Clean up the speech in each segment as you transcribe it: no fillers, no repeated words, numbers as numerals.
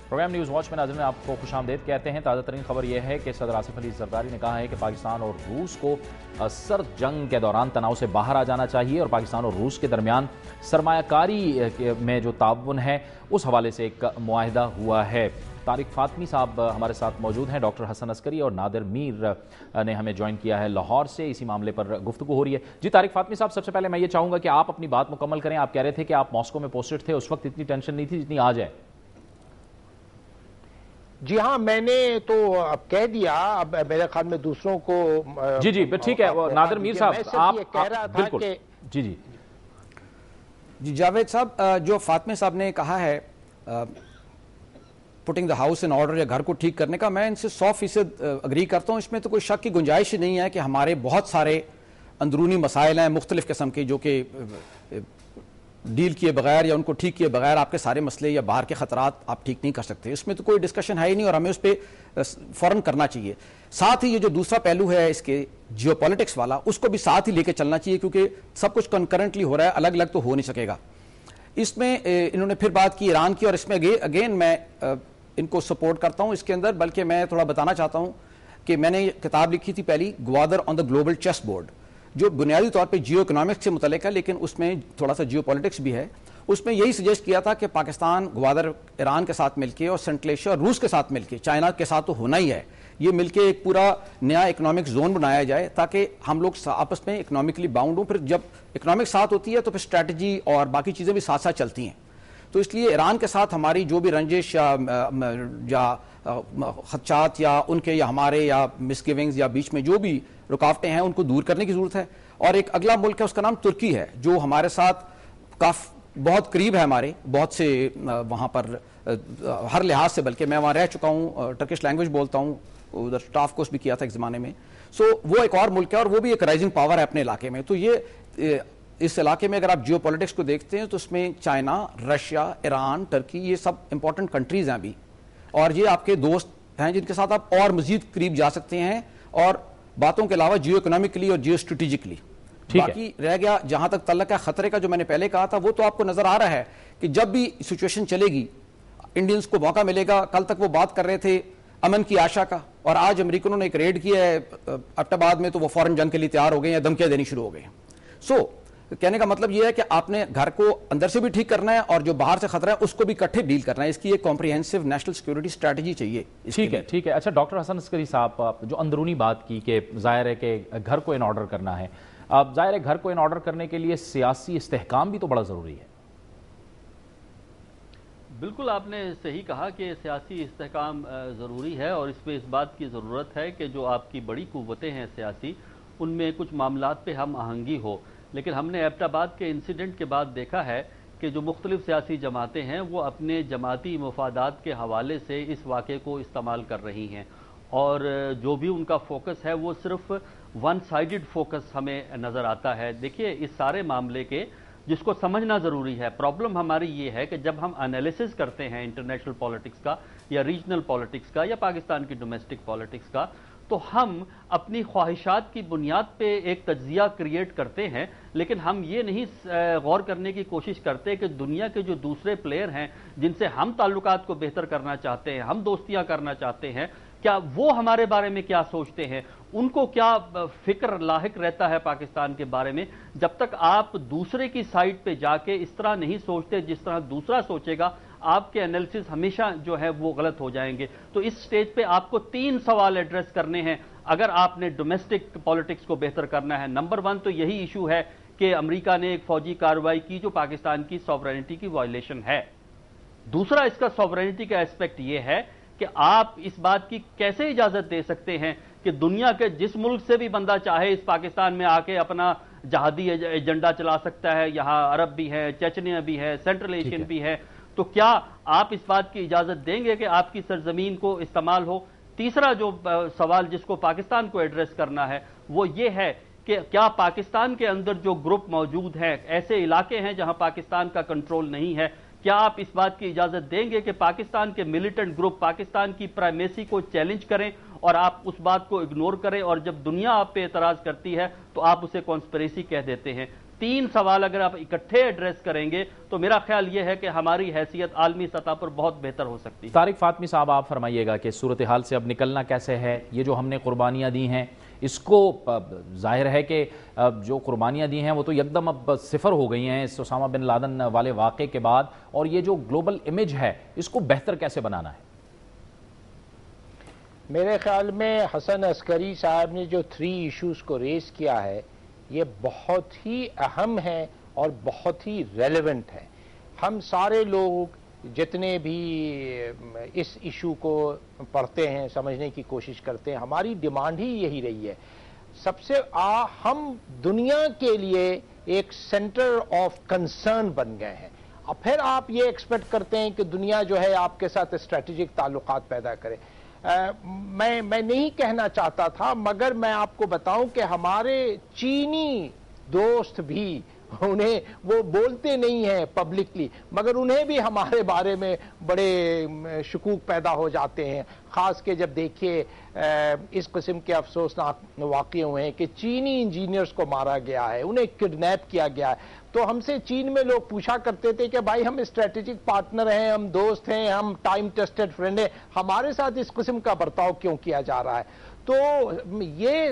Programme news watch میں ناظرین آپ کو خوش آمدید کہتے ہیں۔ تازہ ترین خبر یہ ہے کہ صدر آصف علی زرداری نے کہا ہے کہ پاکستان اور روس کو سرد جنگ کے دوران تناؤ سے باہر آ جانا چاہیے اور پاکستان اور روس کے درمیان سرمایہ کاری میں جو تعاون ہے اس حوالے سے ایک معاہدہ ہوا ہے۔ طارق فاطمی صاحب ہمارے ساتھ موجود ہیں، ڈاکٹر حسن عسکری اور نادر میر نے ہمیں جوائن کیا ہے لاہور سے، اسی معاملے پر گفتگو ہو رہی ہے۔ جی طارق فاطمی صاحب، سب سے پہلے میں یہ چاہوں گا کہ آپ اپنی بات مکمل کریں۔ آپ کہہ رہے تھے کہ آپ ماسکو میں پوسٹڈ تھے، اس وقت اتنی ٹینشن نہیں تھی جتنی آج ہے۔ جی ہاں، میں نے تو اب کہہ دیا، اب میرے خیال میں دوسروں کو جی ٹھیک ہے۔ نادر میر صاحب، آپ کہہ رہا تھا کہ جی جاوید صاحب، جو فاطمہ صاحب نے کہا ہے putting the house in order یا گھر کو ٹھیک کرنے کا، میں ان سے 100% اگری کرتا ہوں۔ اس میں تو کوئی شک کی گنجائش ہی نہیں ہے کہ ہمارے بہت سارے اندرونی مسائل ہیں مختلف قسم کے، جو کہ ڈیل کیے بغیر یا ان کو ٹھیک کیے بغیر آپ کے سارے مسئلے یا باہر کے خطرات آپ ٹھیک نہیں کر سکتے۔ اس میں تو کوئی ڈسکشن ہے ہی نہیں اور ہمیں اس پہ فوراً کرنا چاہیے۔ ساتھ ہی یہ جو دوسرا پہلو ہے اس کے جیو پالیٹکس والا، اس کو بھی ساتھ ہی لے کے چلنا چاہیے، کیونکہ سب کچھ کنکرنٹلی ہو رہا ہے، الگ الگ تو ہو نہیں سکے گا۔ اس میں انہوں نے پھر بات کی ایران کی، اور اس میں اگین میں ان کو سپورٹ کرتا ہوں اس کے اندر، بلکہ میں تھوڑا بتانا چاہتا ہوں کہ میں نے کتاب لکھی تھی پہلی، گوادر آن دا گلوبل چیس بورڈ، جو بنیادی طور پہ جیو اکنامکس سے متعلق ہے لیکن اس میں تھوڑا سا جیو پالیٹکس بھی ہے۔ اس میں یہی سجیسٹ کیا تھا کہ پاکستان گوادر ایران کے ساتھ مل کے اور سینٹرل ایشیا اور روس کے ساتھ مل کے، چائنا کے ساتھ تو ہونا ہی ہے، یہ مل کے ایک پورا نیا اکنامک زون بنایا جائے تاکہ ہم لوگ آپس میں اکنامکلی باؤنڈ ہوں۔ پھر جب اکنامک ساتھ ہوتی ہے تو پھر اسٹریٹجی اور باقی چیزیں بھی ساتھ ساتھ چلتی ہیں۔ تو اس لیے ایران کے ساتھ ہماری جو بھی رنجش یا خدشات یا ان کے یا ہمارے یا مس گیونگز یا بیچ میں جو بھی رکاوٹیں ہیں ان کو دور کرنے کی ضرورت ہے۔ اور ایک اگلا ملک ہے، اس کا نام ترکی ہے، جو ہمارے ساتھ بہت قریب ہے، ہمارے بہت سے وہاں پر ہر لحاظ سے، بلکہ میں وہاں رہ چکا ہوں، ٹرکش لینگویج بولتا ہوں، ادھر اسٹاف کورس بھی کیا تھا ایک زمانے میں۔ سو وہ ایک اور ملک ہے اور وہ بھی ایک رائزنگ پاور ہے اپنے علاقے میں۔ تو یہ اس علاقے میں اگر آپ جیو پالیٹکس کو دیکھتے ہیں تو اس میں چائنا، رشیا، ایران، ٹرکی، یہ سب امپورٹنٹ کنٹریز ہیں ابھی، اور یہ آپ کے دوست ہیں جن کے ساتھ آپ اور مزید قریب جا سکتے ہیں، اور باتوں کے علاوہ جیو اکنامکلی اور جیو اسٹریٹجکلی۔ باقی رہ گیا جہاں تک تعلق ہے خطرے کا، جو میں نے پہلے کہا تھا، وہ تو آپ کو نظر آ رہا ہے کہ جب بھی سچویشن چلے گی انڈینز کو موقع ملے گا۔ کل تک وہ بات کر رہے تھے امن کی آشا کا، اور آج امریکنوں نے ایک ریڈ کیا ہے ایبٹ آباد میں تو وہ فوراً جنگ کے لیے تیار ہو گئے ہیں، دھمکیاں دینی شروع ہو گئے ہیں۔ سو کہنے کا مطلب یہ ہے کہ آپ نے گھر کو اندر سے بھی ٹھیک کرنا ہے اور جو باہر سے خطرہ ہے اس کو بھی اکٹھے ڈیل کرنا ہے۔ اس کی ایک کمپریہنسو نیشنل سیکورٹی اسٹریٹجی چاہیے۔ ٹھیک ہے۔ اچھا ڈاکٹر حسن عسکری صاحب، جو اندرونی بات کی کہ ظاہر ہے کہ گھر کو ان آرڈر کرنا ہے، اب ظاہر ہے گھر کو ان آرڈر کرنے کے لیے سیاسی استحکام بھی تو بڑا ضروری ہے۔ بالکل آپ نے صحیح کہا کہ سیاسی استحکام ضروری ہے، اور اس پہ اس بات کی ضرورت ہے کہ جو آپ کی بڑی قوتیں ہیں سیاسی، ان میں کچھ معاملات پہ ہم آہنگی ہو۔ لیکن ہم نے ایبٹ آباد کے انسیڈنٹ کے بعد دیکھا ہے کہ جو مختلف سیاسی جماعتیں ہیں وہ اپنے جماعتی مفادات کے حوالے سے اس واقعے کو استعمال کر رہی ہیں، اور جو بھی ان کا فوکس ہے وہ صرف ون سائیڈڈ فوکس ہمیں نظر آتا ہے۔ دیکھیے اس سارے معاملے کے جس کو سمجھنا ضروری ہے، پرابلم ہماری یہ ہے کہ جب ہم انالیسس کرتے ہیں انٹرنیشنل پالیٹکس کا یا ریجنل پالیٹکس کا یا پاکستان کی ڈومیسٹک پالیٹکس کا، تو ہم اپنی خواہشات کی بنیاد پہ ایک تجزیہ کریٹ کرتے ہیں، لیکن ہم یہ نہیں غور کرنے کی کوشش کرتے کہ دنیا کے جو دوسرے پلیئر ہیں جن سے ہم تعلقات کو بہتر کرنا چاہتے ہیں، ہم دوستیاں کرنا چاہتے ہیں، کیا وہ ہمارے بارے میں کیا سوچتے ہیں، ان کو کیا فکر لاحق رہتا ہے پاکستان کے بارے میں۔ جب تک آپ دوسرے کی سائٹ پہ جا کے اس طرح نہیں سوچتے جس طرح دوسرا سوچے گا، آپ کے انالیسس ہمیشہ جو ہے وہ غلط ہو جائیں گے۔ تو اس سٹیج پہ آپ کو 3 سوال ایڈریس کرنے ہیں اگر آپ نے ڈومیسٹک پالیٹکس کو بہتر کرنا ہے۔ نمبر 1 تو یہی ایشو ہے کہ امریکہ نے ایک فوجی کارروائی کی جو پاکستان کی سوورنٹی کی وائلیشن ہے۔ دوسرا اس کا سوورنٹی کا ایسپیکٹ یہ ہے کہ آپ اس بات کی کیسے اجازت دے سکتے ہیں کہ دنیا کے جس ملک سے بھی بندہ چاہے اس پاکستان میں آ کے اپنا جہادی ایجنڈا چلا سکتا ہے، یہاں عرب بھی ہے، چچنیا بھی ہے، سینٹرل ایشین بھی ہے، تو کیا آپ اس بات کی اجازت دیں گے کہ آپ کی سرزمین کو استعمال ہو؟ تیسرا جو سوال جس کو پاکستان کو ایڈریس کرنا ہے وہ یہ ہے کہ کیا پاکستان کے اندر جو گروپ موجود ہیں، ایسے علاقے ہیں جہاں پاکستان کا کنٹرول نہیں ہے، کیا آپ اس بات کی اجازت دیں گے کہ پاکستان کے ملیٹنٹ گروپ پاکستان کی پرائمیسی کو چیلنج کریں اور آپ اس بات کو اگنور کریں، اور جب دنیا آپ پہ اعتراض کرتی ہے تو آپ اسے کانسپریسی کہہ دیتے ہیں؟ 3 سوال اگر آپ اکٹھے ایڈریس کریں گے تو میرا خیال یہ ہے کہ ہماری حیثیت عالمی سطح پر بہت بہتر ہو سکتی ہے۔ طارق فاطمی صاحب، آپ فرمائیے گا کہ صورتحال سے اب نکلنا کیسے ہے؟ یہ جو ہم نے قربانیاں دی ہیں، اس کو ظاہر ہے کہ جو قربانیاں دی ہیں وہ تو یکدم اب صفر ہو گئی ہیں اس اسامہ بن لادن والے واقعے کے بعد، اور یہ جو گلوبل امیج ہے اس کو بہتر کیسے بنانا ہے؟ میرے خیال میں حسن عسکری صاحب نے جو 3 ایشوز کو ریز کیا ہے یہ بہت ہی اہم ہے اور بہت ہی ریلیونٹ ہے۔ ہم سارے لوگ جتنے بھی اس ایشو کو پڑھتے ہیں، سمجھنے کی کوشش کرتے ہیں، ہماری ڈیمانڈ ہی یہی رہی ہے۔ سب سے ہم دنیا کے لیے ایک سینٹر آف کنسرن بن گئے ہیں، اور پھر آپ یہ ایکسپیکٹ کرتے ہیں کہ دنیا جو ہے آپ کے ساتھ اسٹریٹجک تعلقات پیدا کرے۔ میں نہیں کہنا چاہتا تھا، مگر میں آپ کو بتاؤں کہ ہمارے چینی دوست بھی، انہیں وہ بولتے نہیں ہیں پبلکلی، مگر انہیں بھی ہمارے بارے میں بڑے شکوک پیدا ہو جاتے ہیں، خاص کہ جب دیکھیے اس قسم کے افسوسناک واقعے ہوئے ہیں کہ چینی انجینئرز کو مارا گیا ہے، انہیں کڈنیپ کیا گیا ہے۔ تو ہم سے چین میں لوگ پوچھا کرتے تھے کہ بھائی ہم اسٹریٹجک پارٹنر ہیں، ہم دوست ہیں، ہم ٹائم ٹیسٹڈ فرینڈ ہیں، ہمارے ساتھ اس قسم کا برتاؤ کیوں کیا جا رہا ہے؟ تو یہ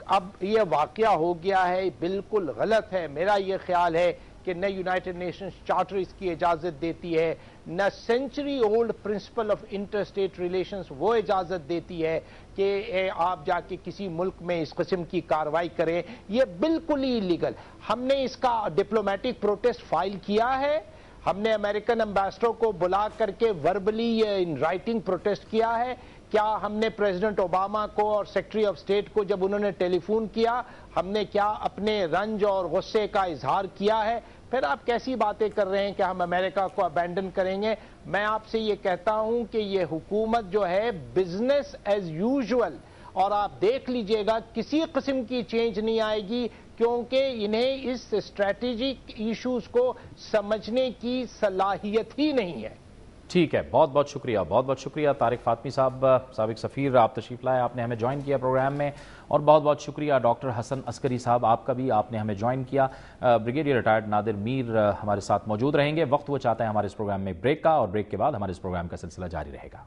اب یہ واقعہ ہو گیا ہے، بالکل غلط ہے۔ میرا یہ خیال ہے کہ نہ یونائٹڈ نیشنز چارٹر اس کی اجازت دیتی ہے، نہ century old principle of inter state relations وہ اجازت دیتی ہے کہ آپ جا کے کسی ملک میں اس قسم کی کارروائی کریں۔ یہ بالکل ہی لیگل۔ ہم نے اس کا ڈپلومیٹک پروٹیسٹ فائل کیا ہے، ہم نے امریکن ایمبیسڈر کو بلا کر کے وربلی ان رائٹنگ پروٹیسٹ کیا ہے۔ کیا ہم نے پریزیڈنٹ اوباما کو اور سیکرٹری آف اسٹیٹ کو جب انہوں نے ٹیلی فون کیا، ہم نے کیا اپنے رنج اور غصے کا اظہار کیا ہے؟ پھر آپ کیسی باتیں کر رہے ہیں کہ ہم امریکہ کو ابینڈن کریں گے؟ میں آپ سے یہ کہتا ہوں کہ یہ حکومت جو ہے بزنس ایز یوزول، اور آپ دیکھ لیجئے گا کسی قسم کی چینج نہیں آئے گی، کیونکہ انہیں اس اسٹریٹجک ایشوز کو سمجھنے کی صلاحیت ہی نہیں ہے۔ ٹھیک ہے، بہت بہت شکریہ، بہت بہت شکریہ طارق فاطمی صاحب، سابق سفیر، آپ تشریف لائے، آپ نے ہمیں جوائن کیا پروگرام میں، اور بہت بہت شکریہ ڈاکٹر حسن عسکری صاحب آپ کا بھی، آپ نے ہمیں جوائن کیا۔ بریگیڈیئر ریٹائرڈ نادر میر ہمارے ساتھ موجود رہیں گے۔ وقت وہ چاہتا ہے ہمارے اس پروگرام میں بریک کا، اور بریک کے بعد ہمارے اس پروگرام کا سلسلہ جاری رہے گا۔